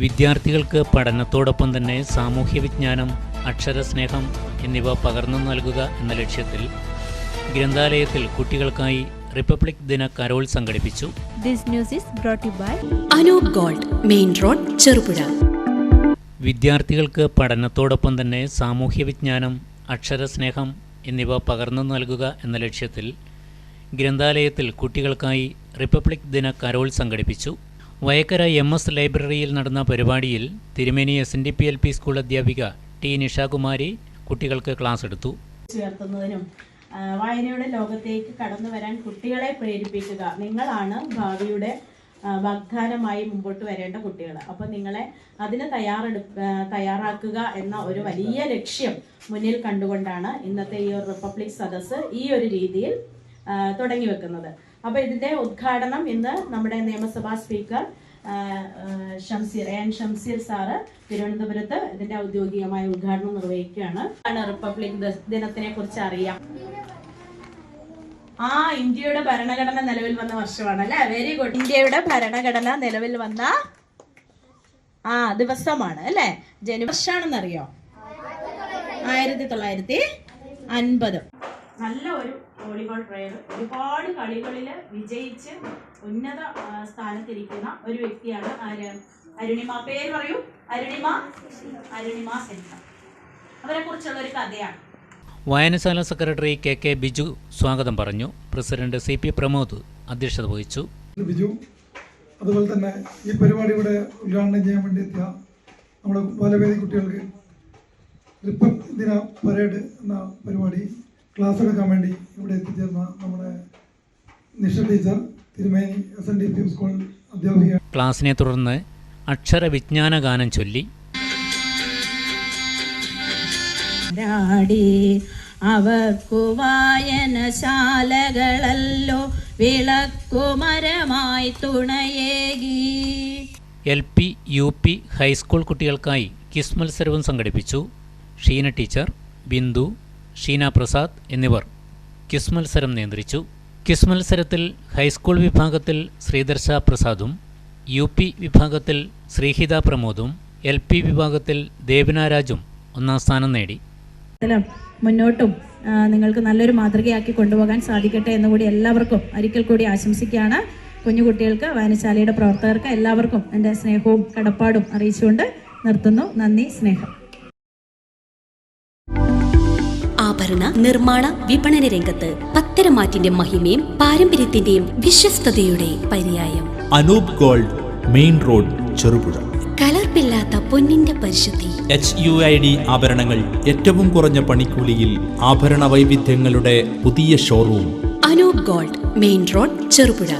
വിദ്യാർത്ഥികൾക്ക് പഠനത്തോടൊപ്പം തന്നെ സാമൂഹ്യവിജ്ഞാനം, അക്ഷരസ്നേഹം എന്നിവ പകർന്നു നൽകുക എന്ന ലക്ഷ്യത്തിൽ ഗ്രന്ഥാലയത്തിൽ കുട്ടികൾക്കായി റിപ്പബ്ലിക് ദിന കരോൾ സംഘടിപ്പിച്ചു. This news is brought to you by Anoop gold, main road, Cherupuzha. വിദ്യാർത്ഥികൾക്ക് പഠനത്തോടൊപ്പം തന്നെ സാമൂഹ്യവിജ്ഞാനം, അക്ഷരസ്നേഹം എന്നിവ പകർന്നു നൽകുക എന്ന ലക്ഷ്യത്തിൽ ഗ്രന്ഥാലയത്തിൽ കുട്ടികൾക്കായി റിപ്പബ്ലിക് ദിന കരോൾ സംഘടിപ്പിച്ചു. വയക്കര MS ലൈബ്രറിയിൽ നടന്ന പരിപാടിയിൽ തിരുമേനി SNDP LP സ്കൂൾ അധ്യാപിക T നിഷാകുമാരി കുട്ടികൾക്ക് ക്ലാസ് എടുത്തു. ഉയർത്തുന്നതിനും വായനയുടെ ലോകത്തേക്ക് കടന്നു വരാൻ കുട്ടികളെ പ്രേരിപ്പിക്കുക. നിങ്ങളാണ് ഭാവിയുടെ വാഗ്ദാനമായി മുമ്പോട്ട് വരേണ്ട കുട്ടികൾ. അപ്പോൾ നിങ്ങളെ അതിന് തയ്യാറാക്കുക എന്ന ഒരു വലിയ ലക്ഷ്യം മുന്നിൽ കണ്ടുകൊണ്ടാണ് ഇന്നത്തെ ഈ ഒരു റിപ്പബ്ലിക് സദസ്സ് ഈ ഒരു രീതിയിൽ തുടങ്ങി വെക്കുന്നത്. അപ്പോൾ ഇതിൻ്റെ ഉദ്ഘാടനം ഇന്ന് നമ്മുടെ നിയമസഭാ സ്പീക്കർ ഷംസീർ സാറ് തിരുവനന്തപുരത്ത് ഇതിന്റെ ഔദ്യോഗികമായ ഉദ്ഘാടനം നിർവഹിക്കുകയാണ്. റിപ്പബ്ലിക് ദിനത്തിനെ കുറിച്ച് അറിയാം. ഇന്ത്യയുടെ ഭരണഘടന നിലവിൽ വന്ന വർഷമാണ് അല്ലെ? Very good. ഇന്ത്യയുടെ ഭരണഘടന നിലവിൽ വന്ന ദിവസമാണ് അല്ലെ? ജനുവരി വർഷമാണെന്നറിയോ? 1950. നല്ല ഒരു വോളിബോൾ പ്ലെയർ, ഒരുപാട് കളികളിൽ വിജയിച്ച് ഉന്നത സ്ഥാനത്തിരിക്കുന്ന ഒരു വ്യക്തിയാണ് അരുണിമ. പേര് പറയൂ. അരുണിമ സെൻസർ. അവരെ കുറിച്ചുള്ള ഒരു കഥയാണ്. വായനശാല സെക്രട്ടറി KK ബിജു സ്വാഗതം പറഞ്ഞു. പ്രസിഡന്റ് CP പ്രമോദ് അധ്യക്ഷത വഹിച്ചു. ബിജു, അതുപോലെ തന്നെ ഈ പരിപാടി ഇവിടെ ഉദ്ഘാടനം ചെയ്യാൻ വേണ്ടി എത്തിയ നമ്മുടെ ബാലവേദി കുട്ടികൾക്ക് റിപ്പബ്ലിക് ദിന പരേഡ് എന്ന പരിപാടി ക്ലാസ് എടുക്കാൻ വേണ്ടി ഇവിടെ എത്തിച്ചേർന്ന നമ്മുടെ നിഷ ടീച്ചർ, തിരുമേനി SNDP സ്കൂൾ അധ്യാപിക. ക്ലാസിനെ തുടർന്ന് അക്ഷരവിജ്ഞാന ഗാനം ചൊല്ലി. അവർക്കു വായനശാലകളല്ലോ വിളക്കുമരമായി തുണയേകി. LP, UP, ഹൈസ്കൂൾ കുട്ടികൾക്കായി ക്വിസ് മത്സരവും സംഘടിപ്പിച്ചു. ഷീന ടീച്ചർ, ബിന്ദു, ഷീന പ്രസാദ് എന്നിവർ ക്വിസ് മത്സരം നിയന്ത്രിച്ചു. ക്വിസ് മത്സരത്തിൽ ഹൈസ്കൂൾ വിഭാഗത്തിൽ ശ്രീദർശ പ്രസാദും, UP വിഭാഗത്തിൽ ശ്രീഹിത പ്രമോദും, LP വിഭാഗത്തിൽ ദേവന രാജും ഒന്നാം സ്ഥാനം നേടി. മുന്നോട്ടും നിങ്ങൾക്ക് നല്ലൊരു മാതൃകയാക്കി കൊണ്ടുപോകാൻ സാധിക്കട്ടെ എന്നുകൂടി എല്ലാവർക്കും ഒരിക്കൽ കൂടി ആശംസിക്കുകയാണ്. കുഞ്ഞുകുട്ടികൾക്ക്, വായനശാലയുടെ പ്രവർത്തകർക്ക് എല്ലാവർക്കും എൻ്റെ സ്നേഹവും കടപ്പാടും അറിയിച്ചുകൊണ്ട് നിർത്തുന്നു. നന്ദി, സ്നേഹം. ആഭരണ നിർമ്മാണ വിപണന രംഗത്ത് പത്തരമാറ്റിന്റെ മഹിമയും പാരമ്പര്യത്തിന്റെയും വിശ്വസ്തയുടെ പര്യായം. Anoop gold, main road, Cherupuzha. കലർപ്പില്ലാത്ത പൊന്നിന്റെ പരിശുദ്ധി. HUID ആഭരണങ്ങൾ ഏറ്റവും കുറഞ്ഞ പണിക്കൂലിയിൽ. ആഭരണ വൈവിധ്യങ്ങളുടെ പുതിയ showroom. Anoop gold, main road, Cherupuzha.